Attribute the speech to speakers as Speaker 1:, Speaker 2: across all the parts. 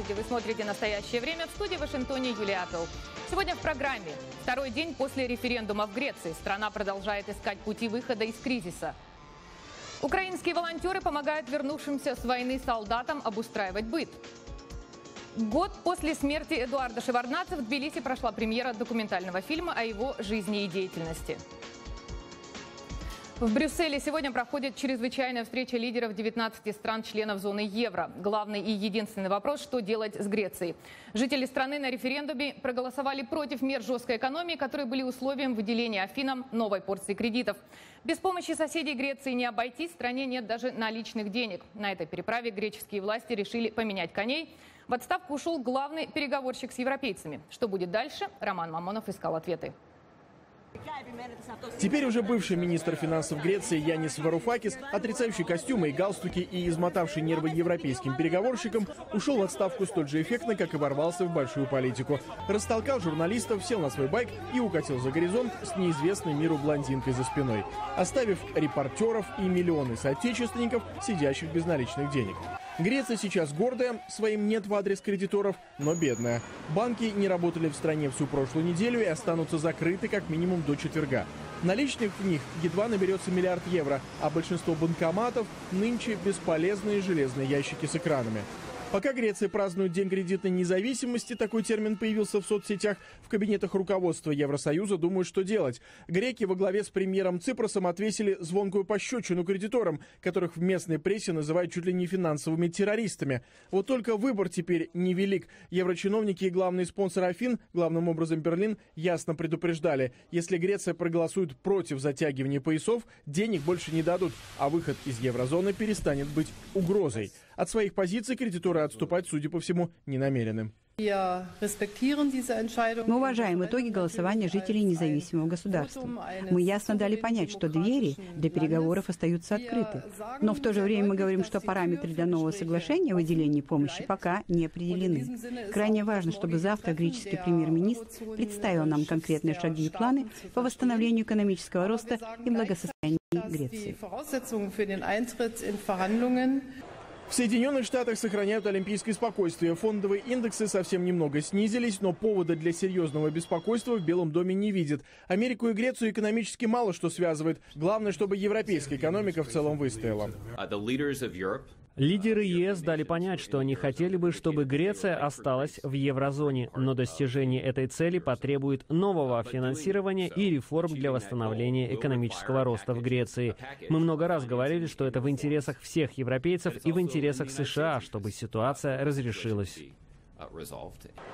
Speaker 1: Здравствуйте, вы смотрите «Настоящее время», в студии в Вашингтоне Юлия Аппел. Сегодня в программе. Второй день после референдума в Греции. Страна продолжает искать пути выхода из кризиса. Украинские волонтеры помогают вернувшимся с войны солдатам обустраивать быт. Год после смерти Эдуарда Шеварднадзе в Тбилиси прошла премьера документального фильма о его жизни и деятельности. В Брюсселе сегодня проходит чрезвычайная встреча лидеров 19 стран-членов зоны евро. Главный и единственный вопрос – что делать с Грецией. Жители страны на референдуме проголосовали против мер жесткой экономии, которые были условием выделения Афинам новой порции кредитов. Без помощи соседей Греции не обойтись, в стране нет даже наличных денег. На этой переправе греческие власти решили поменять коней. В отставку ушел главный переговорщик с европейцами. Что будет дальше? Роман Мамонов искал ответы.
Speaker 2: Теперь уже бывший министр финансов Греции Янис Варуфакис, отрицающий костюмы и галстуки и измотавший нервы европейским переговорщикам, ушел в отставку столь же эффектно, как и ворвался в большую политику. Растолкал журналистов, сел на свой байк и укатил за горизонт с неизвестной миру блондинкой за спиной, оставив репортеров и миллионы соотечественников, сидящих без наличных денег. Греция сейчас гордая, своим нет в адрес кредиторов, но бедная. Банки не работали в стране всю прошлую неделю и останутся закрыты как минимум до четверга. Наличных в них едва наберется миллиард евро, а большинство банкоматов нынче бесполезные железные ящики с экранами. Пока Греция празднует День кредитной независимости, такой термин появился в соцсетях, в кабинетах руководства Евросоюза думают, что делать. Греки во главе с премьером Ципросом отвесили звонкую пощечину кредиторам, которых в местной прессе называют чуть ли не финансовыми террористами. Вот только выбор теперь невелик. Еврочиновники и главный спонсор Афин, главным образом Берлин, ясно предупреждали. Если Греция проголосует против затягивания поясов, денег больше не дадут, а выход из еврозоны перестанет быть угрозой. От своих позиций кредиторы отступать, судя по всему, не намерены.
Speaker 3: Мы уважаем итоги голосования жителей независимого государства. Мы ясно дали понять, что двери для переговоров остаются открыты. Но в то же время мы говорим, что параметры для нового соглашения о выделении помощи пока не определены. Крайне важно, чтобы завтра греческий премьер-министр представил нам конкретные шаги и планы по восстановлению экономического роста и благосостояния Греции.
Speaker 2: В Соединенных Штатах сохраняют олимпийское спокойствие. Фондовые индексы совсем немного снизились, но повода для серьезного беспокойства в Белом доме не видят. Америку и Грецию экономически мало что связывает. Главное, чтобы европейская экономика в целом выстояла.
Speaker 4: Лидеры ЕС дали понять, что они хотели бы, чтобы Греция осталась в еврозоне, но достижение этой цели потребует нового финансирования и реформ для восстановления экономического роста в Греции. Мы много раз говорили, что это в интересах всех европейцев и в интересах США, чтобы ситуация разрешилась.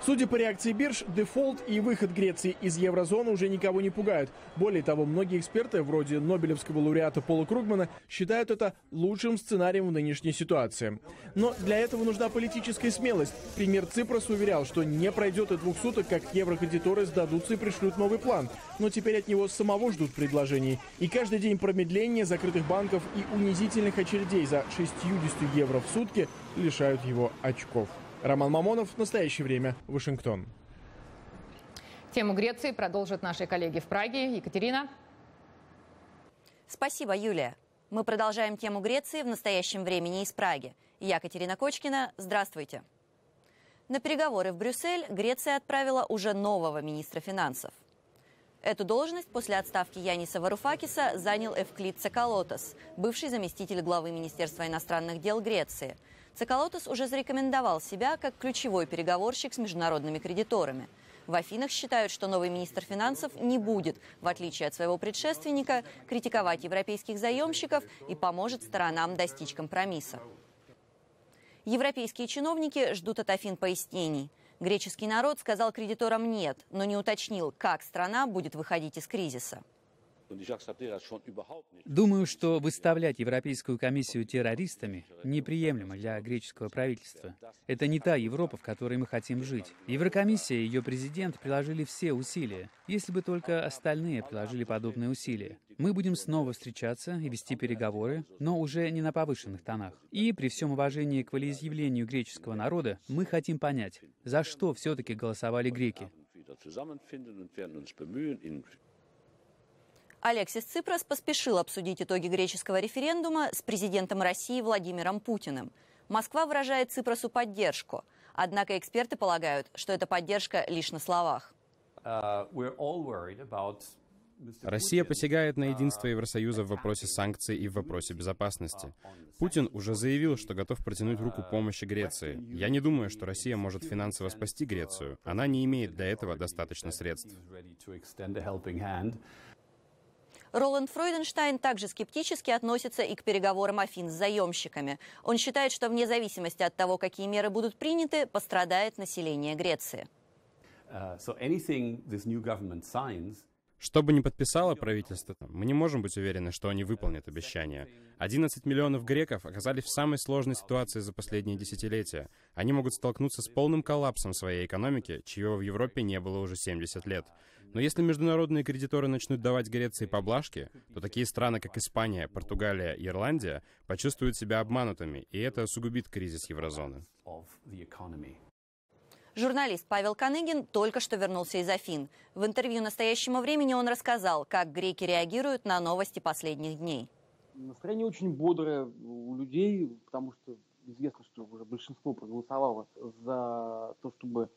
Speaker 2: Судя по реакции бирж, дефолт и выход Греции из еврозоны уже никого не пугают. Более того, многие эксперты, вроде нобелевского лауреата Пола Кругмана, считают это лучшим сценарием в нынешней ситуации. Но для этого нужна политическая смелость. Премьер Ципрос уверял, что не пройдет и 2 суток, как еврокредиторы сдадутся и пришлют новый план. Но теперь от него самого ждут предложений. И каждый день промедления закрытых банков и унизительных очередей за 60 евро в сутки лишают его очков. Роман Мамонов, «Настоящее время», Вашингтон.
Speaker 1: Тему Греции продолжат наши коллеги в Праге. Екатерина.
Speaker 5: Спасибо, Юлия. Мы продолжаем тему Греции в настоящем времени из Праги. Я Катерина Кочкина. Здравствуйте. На переговоры в Брюссель Греция отправила уже нового министра финансов. Эту должность после отставки Яниса Варуфакиса занял Эвклид Цекалотос, бывший заместитель главы Министерства иностранных дел Греции. Цекалотос уже зарекомендовал себя как ключевой переговорщик с международными кредиторами. В Афинах считают, что новый министр финансов не будет, в отличие от своего предшественника, критиковать европейских заемщиков и поможет сторонам достичь компромисса. Европейские чиновники ждут от Афин пояснений. Греческий народ сказал кредиторам «нет», но не уточнил, как страна будет выходить из кризиса.
Speaker 6: Думаю, что выставлять Европейскую комиссию террористами неприемлемо для греческого правительства. Это не та Европа, в которой мы хотим жить. Еврокомиссия и ее президент приложили все усилия, если бы только остальные приложили подобные усилия. Мы будем снова встречаться и вести переговоры, но уже не на повышенных тонах. И при всем уважении к волеизъявлению греческого народа, мы хотим понять, за что все-таки голосовали греки.
Speaker 5: Алексис Ципрос поспешил обсудить итоги греческого референдума с президентом России Владимиром Путиным. Москва выражает Ципросу поддержку. Однако эксперты полагают, что эта поддержка лишь на словах.
Speaker 7: Россия посягает на единство Евросоюза в вопросе санкций и в вопросе безопасности. Путин уже заявил, что готов протянуть руку помощи Греции. Я не думаю, что Россия может финансово спасти Грецию. Она не имеет для этого достаточно средств.
Speaker 5: Роланд Фройденштайн также скептически относится и к переговорам Афин с заемщиками. Он считает, что вне зависимости от того, какие меры будут приняты, пострадает население Греции.
Speaker 7: Что бы ни подписало правительство, мы не можем быть уверены, что они выполнят обещания. 11 миллионов греков оказались в самой сложной ситуации за последние десятилетия. Они могут столкнуться с полным коллапсом своей экономики, чьего в Европе не было уже 70 лет. Но если международные кредиторы начнут давать Греции поблажки, то такие страны, как Испания, Португалия и Ирландия, почувствуют себя обманутыми, и это усугубит кризис еврозоны.
Speaker 5: Журналист Павел Каныгин только что вернулся из Афин. В интервью «Настоящему времени» он рассказал, как греки реагируют на новости последних дней.
Speaker 8: Настроение очень бодрое у людей, потому что известно, что уже большинство проголосовало за то, чтобы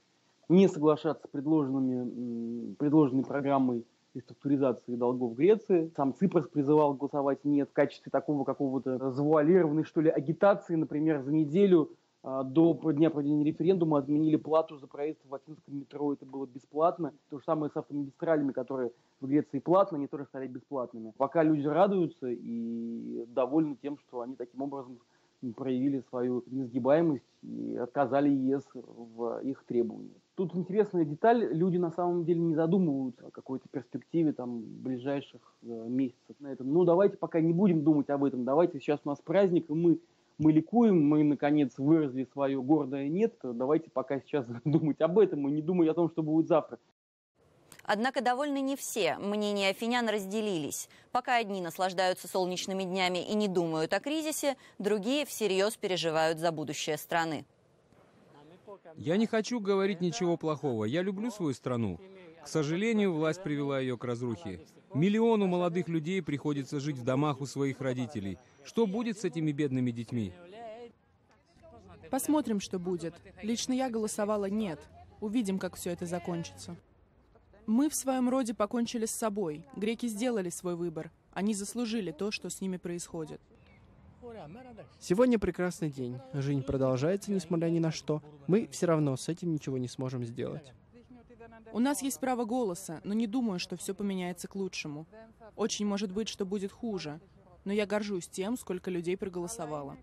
Speaker 8: не соглашаться с предложенной программой реструктуризации долгов Греции. Сам Ципрос призывал голосовать «нет» в качестве такого какого-то завуалированной, что ли, агитации. Например, за неделю до дня проведения референдума отменили плату за проезд в афинском метро. Это было бесплатно. То же самое с автомагистралями, которые в Греции платно, они тоже стали бесплатными. Пока люди радуются и довольны тем, что они таким образом проявили свою несгибаемость и отказали ЕС в их требованиях. Тут интересная деталь. Люди на самом деле не задумываются о какой-то перспективе ближайших месяцев на этом. Ну, давайте пока не будем думать об этом. Давайте, сейчас у нас праздник, и мы ликуем, мы, наконец, выразили свое гордое «нет». Давайте пока сейчас думать об этом и не думать о том, что будет завтра.
Speaker 5: Однако довольны не все. Мнения афинян разделились. Пока одни наслаждаются солнечными днями и не думают о кризисе, другие всерьез переживают за будущее страны.
Speaker 9: Я не хочу говорить ничего плохого. Я люблю свою страну. К сожалению, власть привела ее к разрухе. Миллиону молодых людей приходится жить в домах у своих родителей. Что будет с этими бедными детьми?
Speaker 10: Посмотрим, что будет. Лично я голосовала «нет». Увидим, как все это закончится. Мы в своем роде покончили с собой. Греки сделали свой выбор. Они заслужили то, что с ними происходит.
Speaker 11: Сегодня прекрасный день. Жизнь продолжается, несмотря ни на что. Мы все равно с этим ничего не сможем сделать.
Speaker 10: У нас есть право голоса, но не думаю, что все поменяется к лучшему. Очень может быть, что будет хуже. Но я горжусь тем, сколько людей проголосовало.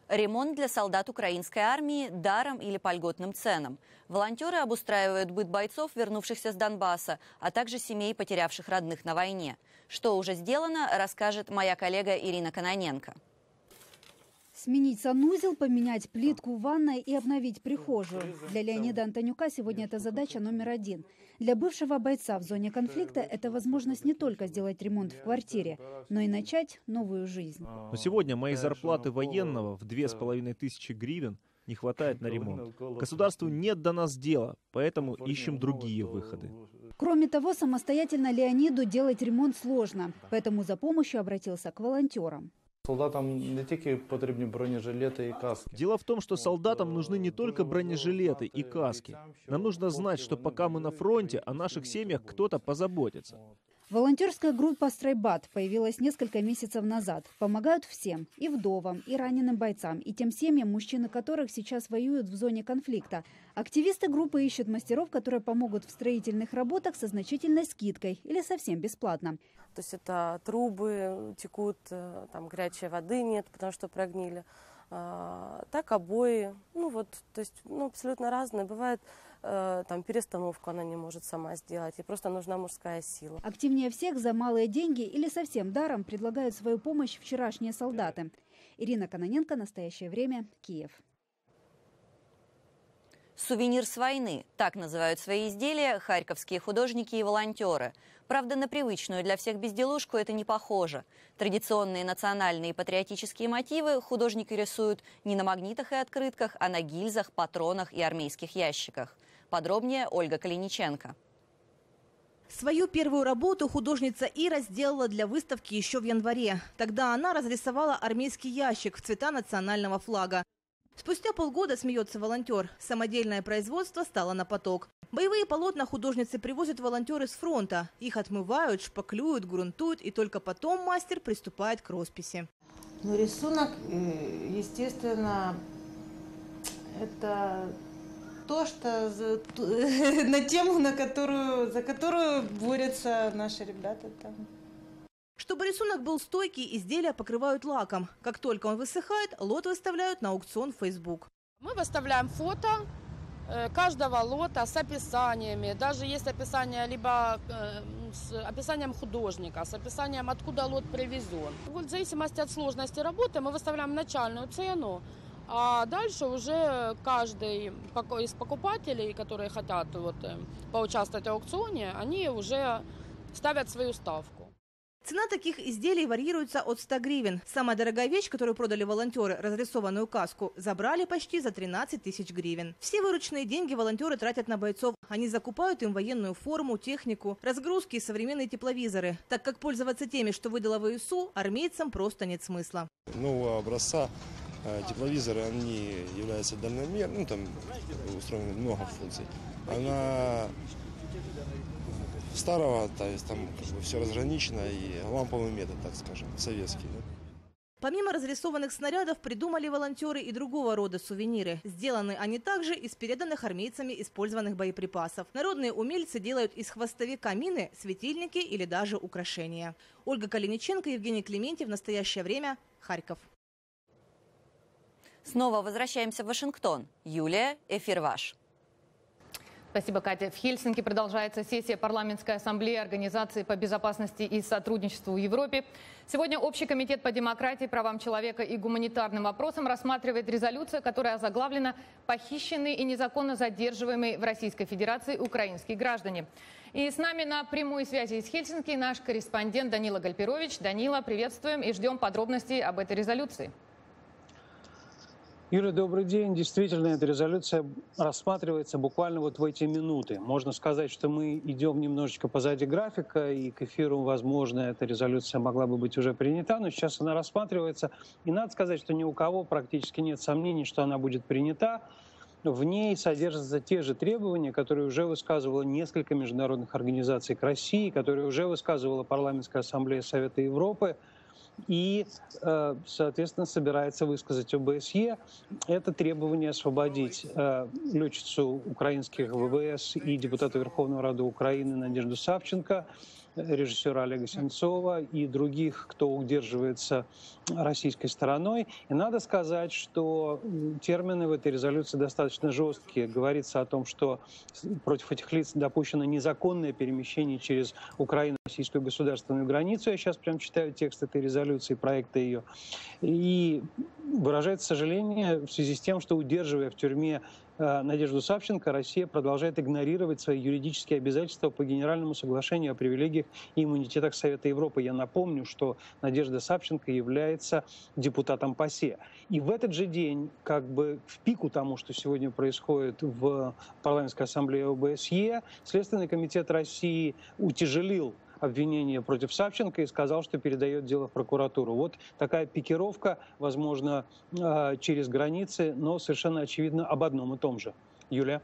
Speaker 5: Ремонт для солдат украинской армии даром или по льготным ценам. Волонтеры обустраивают быт бойцов, вернувшихся с Донбасса, а также семей, потерявших родных на войне. Что уже сделано, расскажет моя коллега Ирина Кононенко.
Speaker 12: Сменить санузел, поменять плитку в ванной и обновить прихожую. Для Леонида Антонюка сегодня это задача номер один. Для бывшего бойца в зоне конфликта это возможность не только сделать ремонт в квартире, но и начать новую жизнь.
Speaker 13: Но сегодня моей зарплаты военного в 2500 гривен не хватает на ремонт. Государству нет до нас дела, поэтому ищем другие выходы.
Speaker 12: Кроме того, самостоятельно Леониду делать ремонт сложно, поэтому за помощью обратился к волонтерам.
Speaker 14: Солдатам не только потрібні бронежилеты и каски.
Speaker 13: Дело в том, что солдатам нужны не только бронежилеты и каски. Нам нужно знать, что пока мы на фронте, о наших семьях кто-то позаботится.
Speaker 12: Волонтерская группа «Стройбат» появилась несколько месяцев назад. Помогают всем – и вдовам, и раненым бойцам, и тем семьям, мужчины которых сейчас воюют в зоне конфликта. Активисты группы ищут мастеров, которые помогут в строительных работах со значительной скидкой или совсем бесплатно.
Speaker 15: То есть это трубы текут, там горячей воды нет, потому что прогнили. Так обои, то есть абсолютно разные. Бывает, там перестановку она не может сама сделать, и просто нужна мужская сила.
Speaker 12: Активнее всех за малые деньги или совсем даром предлагают свою помощь вчерашние солдаты. Ирина Кононенко, «Настоящее время», Киев.
Speaker 5: Сувенир с войны – так называют свои изделия харьковские художники и волонтеры. Правда, на привычную для всех безделушку это не похоже. Традиционные национальные и патриотические мотивы художники рисуют не на магнитах и открытках, а на гильзах, патронах и армейских ящиках. Подробнее Ольга Калиниченко.
Speaker 16: Свою первую работу художница Ира сделала для выставки еще в январе. Тогда она разрисовала армейский ящик в цвета национального флага. Спустя полгода, смеется волонтер, самодельное производство стало на поток. Боевые полотна художницы привозят волонтеры с фронта. Их отмывают, шпаклюют, грунтуют, и только потом мастер приступает к росписи.
Speaker 17: Ну, рисунок, естественно, это то, что на тему, за которую борются наши ребята там.
Speaker 16: Чтобы рисунок был стойкий, изделия покрывают лаком. Как только он высыхает, лот выставляют на аукцион в Facebook.
Speaker 18: Мы выставляем фото каждого лота с описаниями. Даже есть описание либо с описанием художника, с описанием, откуда лот привезен. Вот в зависимости от сложности работы мы выставляем начальную цену, а дальше уже каждый из покупателей, которые хотят поучаствовать в аукционе, они уже ставят свою ставку.
Speaker 16: Цена таких изделий варьируется от 100 гривен. Самая дорогая вещь, которую продали волонтеры, разрисованную каску, забрали почти за 13 тысяч гривен. Все вырученные деньги волонтеры тратят на бойцов. Они закупают им военную форму, технику, разгрузки и современные тепловизоры. Так как пользоваться теми, что выдала ВСУ, армейцам просто нет смысла.
Speaker 19: Нового образца тепловизоры, они являются дальномерными, там устроено много функций. Она старого, то есть там все разграничено, и ламповый метод, так скажем, советский. Да?
Speaker 16: Помимо разрисованных снарядов, придумали волонтеры и другого рода сувениры. Сделаны они также из переданных армейцами использованных боеприпасов. Народные умельцы делают из хвостовика мины, светильники или даже украшения. Ольга Калиниченко, Евгений Клементьев. В настоящее время. Харьков.
Speaker 5: Снова возвращаемся в Вашингтон. Юлия, эфир ваш.
Speaker 1: Спасибо, Катя. В Хельсинки продолжается сессия парламентской ассамблеи Организации по безопасности и сотрудничеству в Европе. Сегодня Общий комитет по демократии, правам человека и гуманитарным вопросам рассматривает резолюцию, которая озаглавлена «Похищенные и незаконно задерживаемые в Российской Федерации украинские граждане». И с нами на прямой связи из Хельсинки наш корреспондент Данила Гальперович. Данила, приветствуем и ждем подробностей об этой резолюции.
Speaker 20: Юля, добрый день. Действительно, эта резолюция рассматривается буквально вот в эти минуты. Можно сказать, что мы идем немножечко позади графика, и к эфиру, возможно, эта резолюция могла бы быть уже принята, но сейчас она рассматривается. И надо сказать, что ни у кого практически нет сомнений, что она будет принята. В ней содержатся те же требования, которые уже высказывало несколько международных организаций к России, которые уже высказывала Парламентская ассамблея Совета Европы. И, соответственно, собирается высказать ОБСЕ. Это требование освободить летчицу украинских ВВС и депутата Верховного Рады Украины Надежду Савченко, режиссера Олега Сенцова и других, кто удерживается российской стороной. И надо сказать, что термины в этой резолюции достаточно жесткие. Говорится о том, что против этих лиц допущено незаконное перемещение через Украину, российскую государственную границу. Я сейчас прям читаю текст этой резолюции, проекта ее. И выражает сожаление в связи с тем, что, удерживая в тюрьме Надежду Савченко, Россия продолжает игнорировать свои юридические обязательства по Генеральному соглашению о привилегиях и иммунитетах Совета Европы. Я напомню, что Надежда Савченко является депутатом ПАСЕ. И в этот же день, как бы в пику тому, что сегодня происходит в Парламентской ассамблее ОБСЕ, Следственный комитет России утяжелил обвинение против Савченко и сказал, что передает дело в прокуратуру. Вот такая пикировка, возможно, через границы, но совершенно очевидно об одном и том же. Юлия.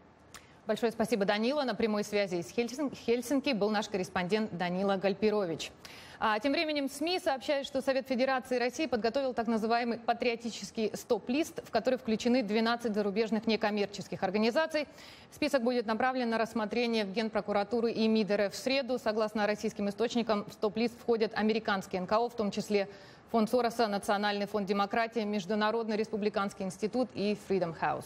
Speaker 1: Большое спасибо, Данила. На прямой связи из Хельсинки был наш корреспондент Данила Гальперович. А тем временем СМИ сообщают, что Совет Федерации России подготовил так называемый патриотический стоп-лист, в который включены 12 зарубежных некоммерческих организаций. Список будет направлен на рассмотрение в Генпрокуратуру и МИД РФ в среду. Согласно российским источникам, в стоп-лист входят американские НКО, в том числе Фонд Сороса, Национальный фонд демократии, Международный республиканский институт и Freedom House.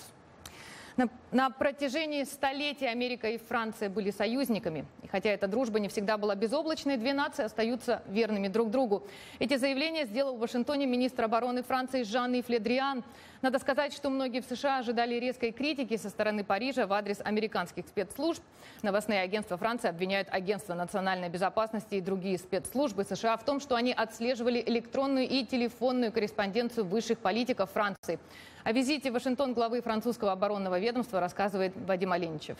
Speaker 1: На протяжении столетий Америка и Франция были союзниками. И хотя эта дружба не всегда была безоблачной, две нации остаются верными друг другу. Эти заявления сделал в Вашингтоне министр обороны Франции Жан-Ив Ле Дриан. Надо сказать, что многие в США ожидали резкой критики со стороны Парижа в адрес американских спецслужб. Новостные агентства Франции обвиняют Агентство национальной безопасности и другие спецслужбы США в том, что они отслеживали электронную и телефонную корреспонденцию высших политиков Франции. О визите в Вашингтон главы французского оборонного ведомства рассказывает Вадим Оленичев.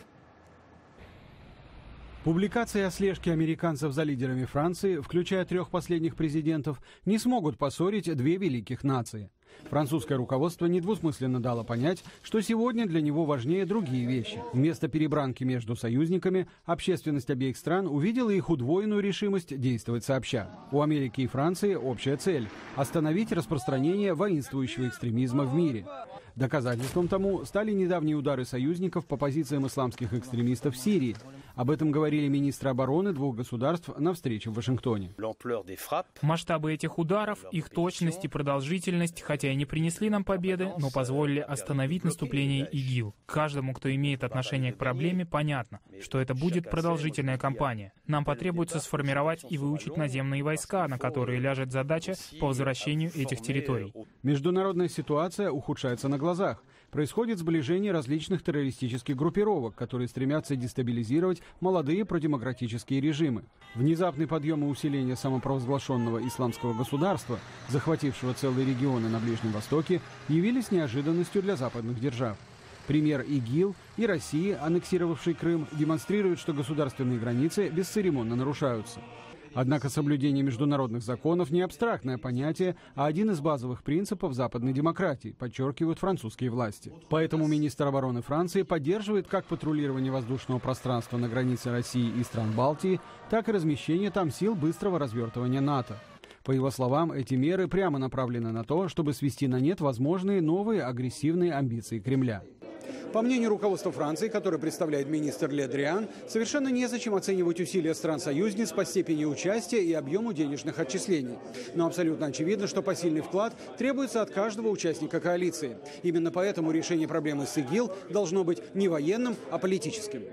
Speaker 21: Публикации о слежке американцев за лидерами Франции, включая 3 последних президентов, не смогут поссорить две великих нации. Французское руководство недвусмысленно дало понять, что сегодня для него важнее другие вещи. Вместо перебранки между союзниками общественность обеих стран увидела их удвоенную решимость действовать сообща. У Америки и Франции общая цель – остановить распространение воинствующего экстремизма в мире. Доказательством тому стали недавние удары союзников по позициям исламских экстремистов в Сирии. Об этом говорили министры обороны двух государств на встрече в Вашингтоне.
Speaker 22: Масштабы этих ударов, их точность и продолжительность, хотя и не принесли нам победы, но позволили остановить наступление ИГИЛ. Каждому, кто имеет отношение к проблеме, понятно, что это будет продолжительная кампания. Нам потребуется сформировать и выучить наземные войска, на которые ляжет задача по возвращению этих территорий.
Speaker 21: Международная ситуация ухудшается на глазах. Происходит сближение различных террористических группировок, которые стремятся дестабилизировать молодые продемократические режимы. Внезапный подъем и усиление самопровозглашенного исламского государства, захватившего целые регионы на Ближнем Востоке, явились неожиданностью для западных держав. Пример ИГИЛ и России, аннексировавшей Крым, демонстрирует, что государственные границы бесцеремонно нарушаются. Однако соблюдение международных законов не абстрактное понятие, а один из базовых принципов западной демократии, подчеркивают французские власти. Поэтому министр обороны Франции поддерживает как патрулирование воздушного пространства на границе России и стран Балтии, так и размещение там сил быстрого развертывания НАТО. По его словам, эти меры прямо направлены на то, чтобы свести на нет возможные новые агрессивные амбиции Кремля. По мнению руководства Франции, которое представляет министр Ле Дриан, совершенно незачем оценивать усилия стран-союзниц по степени участия и объему денежных отчислений. Но абсолютно очевидно, что посильный вклад требуется от каждого участника коалиции. Именно поэтому решение проблемы с ИГИЛ должно быть не военным, а политическим.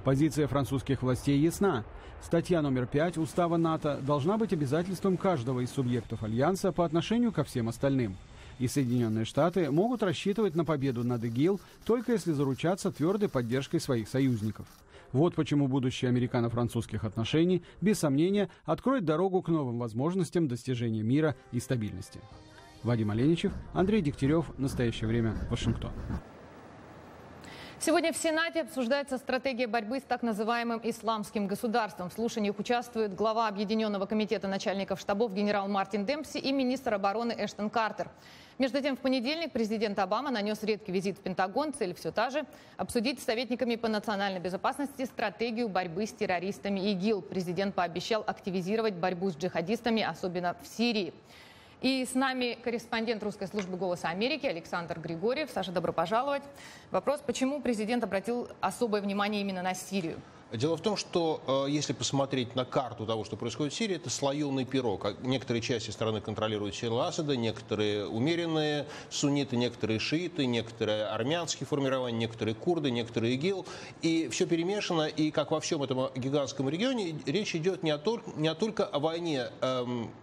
Speaker 21: Позиция французских властей ясна. Статья номер 5 Устава НАТО должна быть обязательством каждого из субъектов Альянса по отношению ко всем остальным. И Соединенные Штаты могут рассчитывать на победу над ИГИЛ только если заручатся твердой поддержкой своих союзников. Вот почему будущее американо-французских отношений, без сомнения, откроет дорогу к новым возможностям достижения мира и стабильности. Вадим Оленичев, Андрей Дегтярев. Настоящее время. Вашингтон.
Speaker 1: Сегодня в Сенате обсуждается стратегия борьбы с так называемым исламским государством. В слушаниях участвует глава Объединенного комитета начальников штабов генерал Мартин Демпси и министр обороны Эштон Картер. Между тем, в понедельник президент Обама нанес редкий визит в Пентагон. Цель все та же – обсудить с советниками по национальной безопасности стратегию борьбы с террористами ИГИЛ. Президент пообещал активизировать борьбу с джихадистами, особенно в Сирии. И с нами корреспондент русской службы «Голоса Америки» Александр Григорьев. Саша, добро пожаловать. Вопрос, почему президент обратил особое внимание именно на Сирию?
Speaker 23: Дело в том, что если посмотреть на карту того, что происходит в Сирии, это слоеный пирог. Некоторые части страны контролируют силы Асада, некоторые умеренные сунниты, некоторые шииты, некоторые армянские формирования, некоторые курды, некоторые ИГИЛ. И все перемешано, и как во всем этом гигантском регионе, речь идет не только о войне,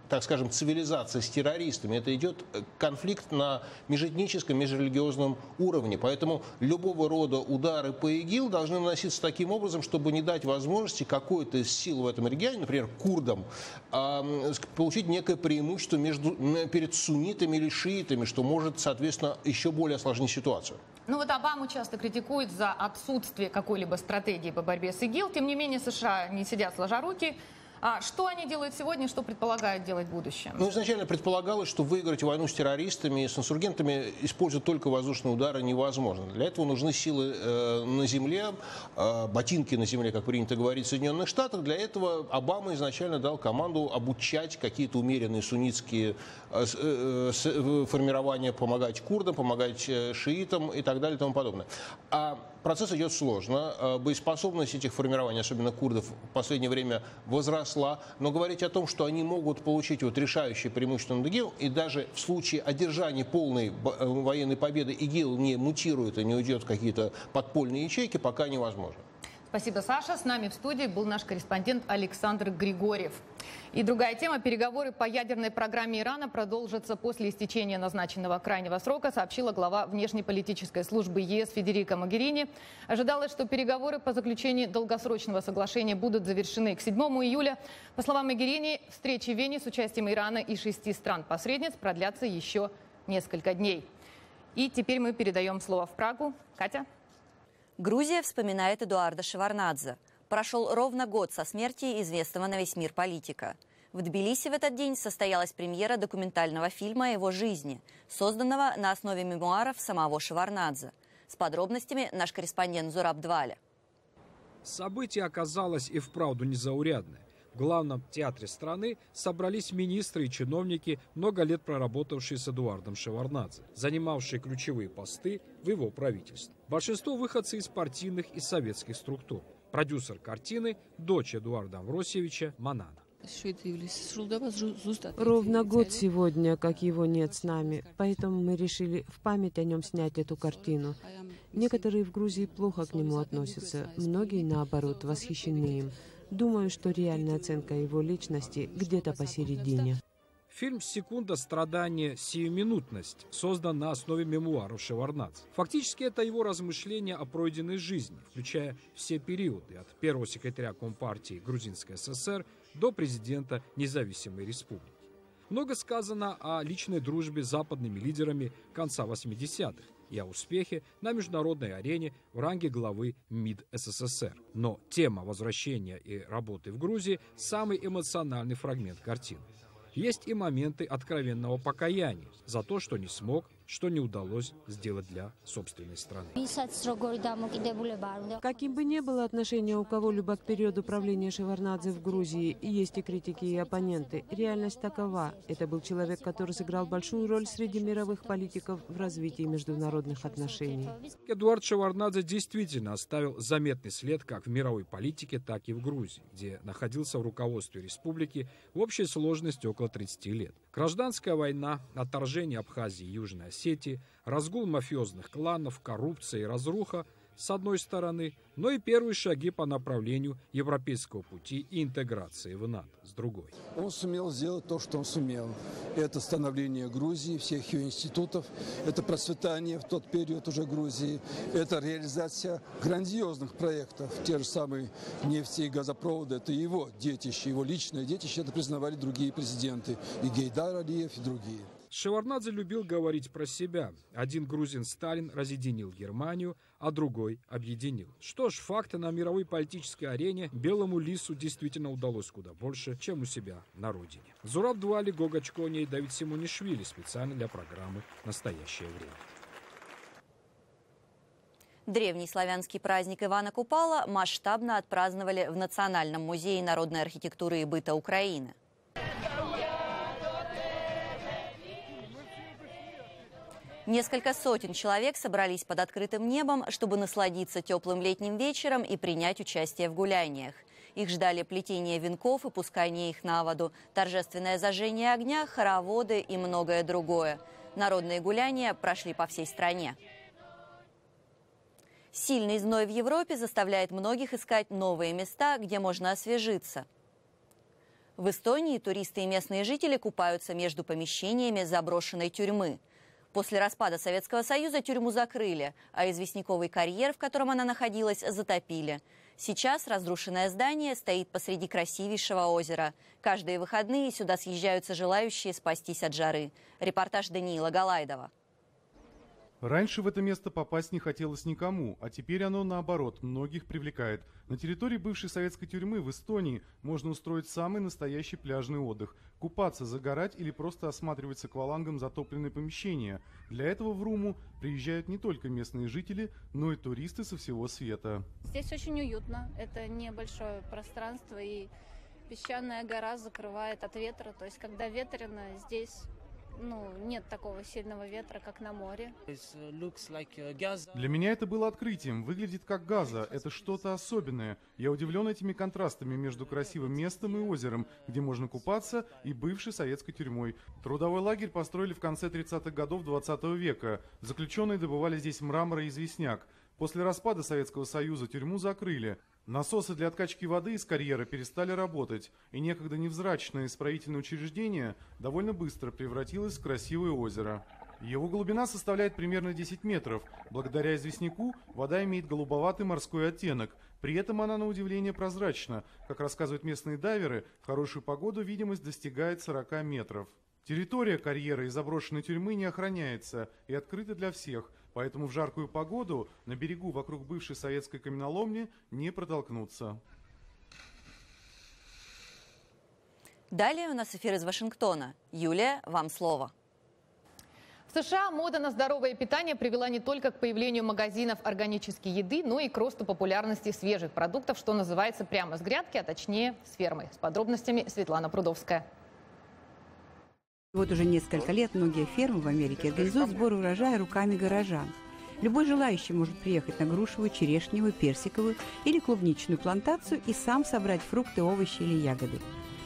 Speaker 23: так скажем, цивилизации с террористами. Это идет конфликт на межэтническом, межрелигиозном уровне. Поэтому любого рода удары по ИГИЛ должны наноситься таким образом, чтобы не дать возможности какой-то из сил в этом регионе, например, курдам, получить некое преимущество перед суннитами или шиитами, что может, соответственно, еще более осложнить ситуацию.
Speaker 1: Ну вот Обаму часто критикуют за отсутствие какой-либо стратегии по борьбе с ИГИЛ. Тем не менее, США не сидят сложа руки. А что они делают сегодня, что предполагают делать в будущем?
Speaker 23: Ну, изначально предполагалось, что выиграть войну с террористами и с инсургентами, используя только воздушные удары, невозможно. Для этого нужны силы на земле, ботинки на земле, как принято говорить в Соединенных Штатах. Для этого Обама изначально дал команду обучать какие-то умеренные суннитские формирования, помогать курдам, помогать шиитам и так далее и тому подобное. Процесс идет сложно. Боеспособность этих формирований, особенно курдов, в последнее время возрастает возросла, но говорить о том, что они могут получить вот решающее преимущество над ИГИЛ, и даже в случае одержания полной военной победы ИГИЛ не мутирует и не уйдет в какие-то подпольные ячейки, пока невозможно.
Speaker 1: Спасибо, Саша. С нами в студии был наш корреспондент Александр Григорьев. И другая тема. Переговоры по ядерной программе Ирана продолжатся после истечения назначенного крайнего срока, сообщила глава внешнеполитической службы ЕС Федерика Могерини. Ожидалось, что переговоры по заключению долгосрочного соглашения будут завершены к 7 июля. По словам Могерини, встречи в Вене с участием Ирана и 6 стран-посредниц продлятся еще несколько дней. И теперь мы передаем слово в Прагу. Катя?
Speaker 5: Грузия вспоминает Эдуарда Шеварднадзе. Прошел ровно год со смерти известного на весь мир политика. В Тбилиси в этот день состоялась премьера документального фильма о его жизни, созданного на основе мемуаров самого Шеварднадзе. С подробностями наш корреспондент Зураб Дваля.
Speaker 2: Событие оказалось и вправду незаурядное. В главном театре страны собрались министры и чиновники, много лет проработавшие с Эдуардом Шеварднадзе, занимавшие ключевые посты в его правительстве. Большинство выходцы из партийных и советских структур. Продюсер картины – дочь Эдуарда Амвросиевича Манана.
Speaker 3: Ровно год сегодня, как его нет с нами, поэтому мы решили в память о нем снять эту картину. Некоторые в Грузии плохо к нему относятся, многие, наоборот, восхищены им. Думаю, что реальная оценка его личности где-то посередине.
Speaker 2: Фильм «Секунда страдания. Сиюминутность» создан на основе мемуаров Шеварднадзе. Фактически это его размышления о пройденной жизни, включая все периоды от первого секретаря Компартии Грузинской ССР до президента независимой республики. Много сказано о личной дружбе с западными лидерами конца 80-х и о успехе на международной арене в ранге главы МИД СССР. Но тема возвращения и работы в Грузии – самый эмоциональный фрагмент картины. Есть и моменты откровенного покаяния за то, что не смог, что не удалось сделать для собственной страны.
Speaker 3: Каким бы ни было отношение у кого-либо к периоду правления Шеварднадзе в Грузии, есть и критики, и оппоненты. Реальность такова. Это был человек, который сыграл большую роль среди мировых политиков в развитии международных отношений.
Speaker 2: Эдуард Шеварднадзе действительно оставил заметный след как в мировой политике, так и в Грузии, где находился в руководстве республики в общей сложности около 30 лет. Гражданская война, отторжение Абхазии и Южной Осетии, разгул мафиозных кланов, коррупция и разруха с одной стороны, но и первые шаги по направлению европейского пути и интеграции в НАТО с другой.
Speaker 4: Он сумел сделать то, что он сумел. Это становление Грузии, всех ее институтов, это процветание в тот период уже Грузии, это реализация грандиозных проектов. Те же самые нефти и газопроводы, это его детище, его личное детище, это признавали другие президенты, и Гейдар Алиев, и другие.
Speaker 2: Шеварднадзе любил говорить про себя. Один грузин Сталин разъединил Германию, а другой объединил. Что ж, факты на мировой политической арене белому лису действительно удалось куда больше, чем у себя на родине. Зураб Двали, Гога Чкони и Давид Симонишвили специально для программы «Настоящее время».
Speaker 5: Древний славянский праздник Ивана Купала масштабно отпраздновали в Национальном музее народной архитектуры и быта Украины. Несколько сотен человек собрались под открытым небом, чтобы насладиться теплым летним вечером и принять участие в гуляниях. Их ждали плетение венков и пускание их на воду, торжественное зажжение огня, хороводы и многое другое. Народные гуляния прошли по всей стране. Сильный зной в Европе заставляет многих искать новые места, где можно освежиться. В Эстонии туристы и местные жители купаются между помещениями заброшенной тюрьмы. После распада Советского Союза тюрьму закрыли, а известняковый карьер, в котором она находилась, затопили. Сейчас разрушенное здание стоит посреди красивейшего озера. Каждые выходные сюда съезжаются желающие спастись от жары. Репортаж Даниила Галайдова.
Speaker 24: Раньше в это место попасть не хотелось никому, а теперь оно, наоборот, многих привлекает. На территории бывшей советской тюрьмы в Эстонии можно устроить самый настоящий пляжный отдых. Купаться, загорать или просто осматривать с аквалангом затопленные помещения. Для этого в Руму приезжают не только местные жители, но и туристы со всего света.
Speaker 25: Здесь очень уютно, это небольшое пространство, и песчаная гора закрывает от ветра. То есть, когда ветрено, здесь нет такого сильного ветра, как на море.
Speaker 24: Для меня это было открытием. Выглядит как Газа. Это что-то особенное. Я удивлен этими контрастами между красивым местом и озером, где можно купаться, и бывшей советской тюрьмой. Трудовой лагерь построили в конце 30-х годов 20 века. Заключенные добывали здесь мрамор и известняк. После распада Советского Союза тюрьму закрыли. Насосы для откачки воды из карьера перестали работать, и некогда невзрачное исправительное учреждение довольно быстро превратилось в красивое озеро. Его глубина составляет примерно 10 метров. Благодаря известняку вода имеет голубоватый морской оттенок. При этом она, на удивление, прозрачна. Как рассказывают местные дайверы, в хорошую погоду видимость достигает 40 метров. Территория карьера и заброшенной тюрьмы не охраняется и открыта для всех, поэтому в жаркую погоду на берегу вокруг бывшей советской каменоломни не протолкнуться.
Speaker 5: Далее у нас эфир из Вашингтона. Юлия, вам слово.
Speaker 1: В США мода на здоровое питание привела не только к появлению магазинов органической еды, но и к росту популярности свежих продуктов, что называется, прямо с грядки, а точнее с фермы. С подробностями Светлана Прудовская.
Speaker 6: Вот уже несколько лет многие фермы в Америке организуют сбор урожая руками горожан. Любой желающий может приехать на грушевую, черешневую, персиковую или клубничную плантацию и сам собрать фрукты, овощи или ягоды.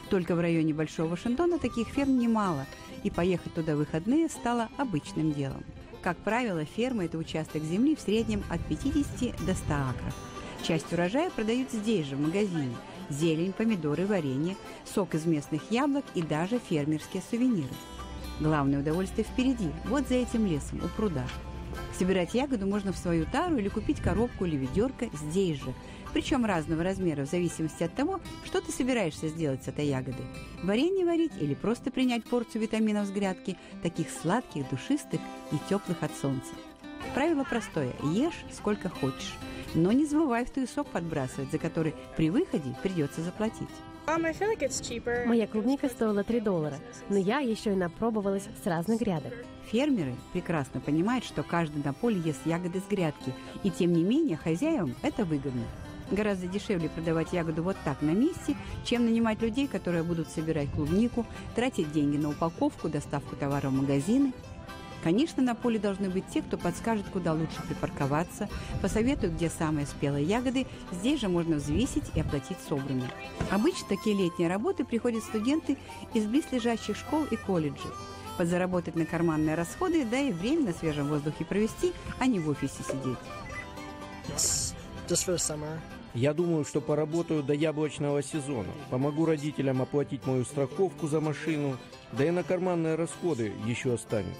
Speaker 6: Только в районе Большого Вашингтона таких ферм немало, и поехать туда в выходные стало обычным делом. Как правило, ферма – это участок земли в среднем от 50 до 100 акров. Часть урожая продают здесь же, в магазине. Зелень, помидоры, варенье, сок из местных яблок и даже фермерские сувениры. Главное удовольствие впереди, вот за этим лесом, у пруда. Собирать ягоду можно в свою тару или купить коробку или ведерко здесь же, причем разного размера, в зависимости от того, что ты собираешься сделать с этой ягодой. Варенье варить или просто принять порцию витаминов с грядки, таких сладких, душистых и теплых от солнца. Правило простое – ешь сколько хочешь. Но не забывай в туесок подбрасывать, за который при выходе придется заплатить.
Speaker 7: Моя клубника стоила $3, но я еще и напробовалась с разных грядок.
Speaker 6: Фермеры прекрасно понимают, что каждый на поле ест ягоды с грядки, и тем не менее хозяевам это выгодно. Гораздо дешевле продавать ягоду вот так на месте, чем нанимать людей, которые будут собирать клубнику, тратить деньги на упаковку, доставку товара в магазины. Конечно, на поле должны быть те, кто подскажет, куда лучше припарковаться, посоветуют, где самые спелые ягоды. Здесь же можно взвесить и оплатить собранное. Обычно такие летние работы приходят студенты из близлежащих школ и колледжей. Подзаработать на карманные расходы, да и время на свежем воздухе провести, а не в офисе сидеть.
Speaker 8: Я думаю, что поработаю до яблочного сезона. Помогу родителям оплатить мою страховку за машину, да и на карманные расходы еще останется.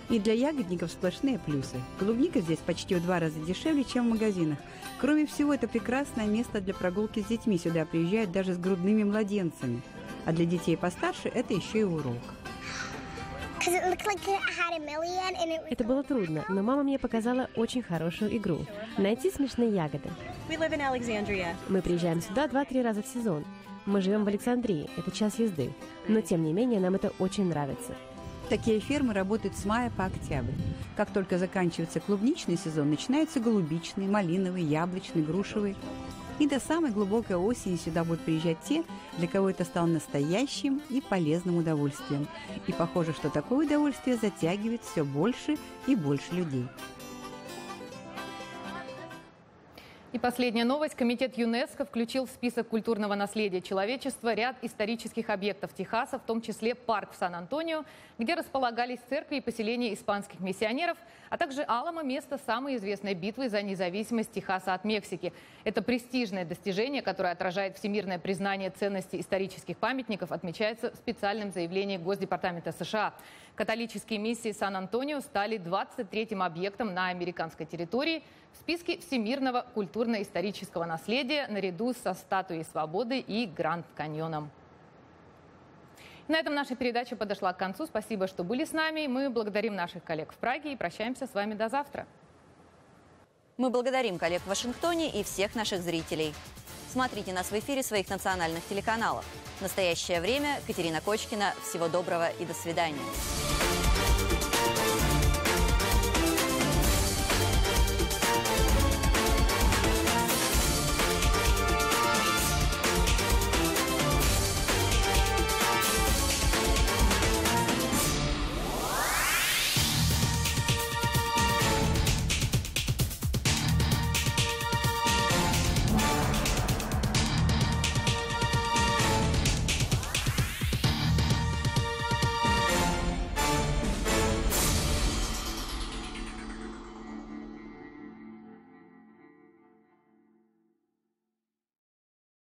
Speaker 6: И для ягодников сплошные плюсы. Клубника здесь почти в 2 раза дешевле, чем в магазинах. Кроме всего, это прекрасное место для прогулки с детьми. Сюда приезжают даже с грудными младенцами. А для детей постарше это еще и урок.
Speaker 7: Это было трудно, но мама мне показала очень хорошую игру. Найти смешные ягоды. Мы приезжаем сюда 2-3 раза в сезон. Мы живем в Александрии, это час езды. Но тем не менее нам это очень нравится.
Speaker 6: Такие фермы работают с мая по октябрь. Как только заканчивается клубничный сезон, начинается голубичный, малиновый, яблочный, грушевый. И до самой глубокой осени сюда будут приезжать те, для кого это стало настоящим и полезным удовольствием. И похоже, что такое удовольствие затягивает все больше и больше людей.
Speaker 1: И последняя новость. Комитет ЮНЕСКО включил в список культурного наследия человечества ряд исторических объектов Техаса, в том числе парк в Сан-Антонио, где располагались церкви и поселения испанских миссионеров, а также Аламо – место самой известной битвы за независимость Техаса от Мексики. Это престижное достижение, которое отражает всемирное признание ценности исторических памятников, отмечается в специальном заявлении Госдепартамента США. Католические миссии Сан-Антонио стали 23-м объектом на американской территории в списке всемирного культурно-исторического наследия наряду со Статуей Свободы и Гранд-Каньоном. На этом наша передача подошла к концу. Спасибо, что были с нами. Мы благодарим наших коллег в Праге и прощаемся с вами до завтра.
Speaker 5: Мы благодарим коллег в Вашингтоне и всех наших зрителей. Смотрите нас в эфире своих национальных телеканалов. В настоящее время Катерина Кочкина. Всего доброго и до свидания.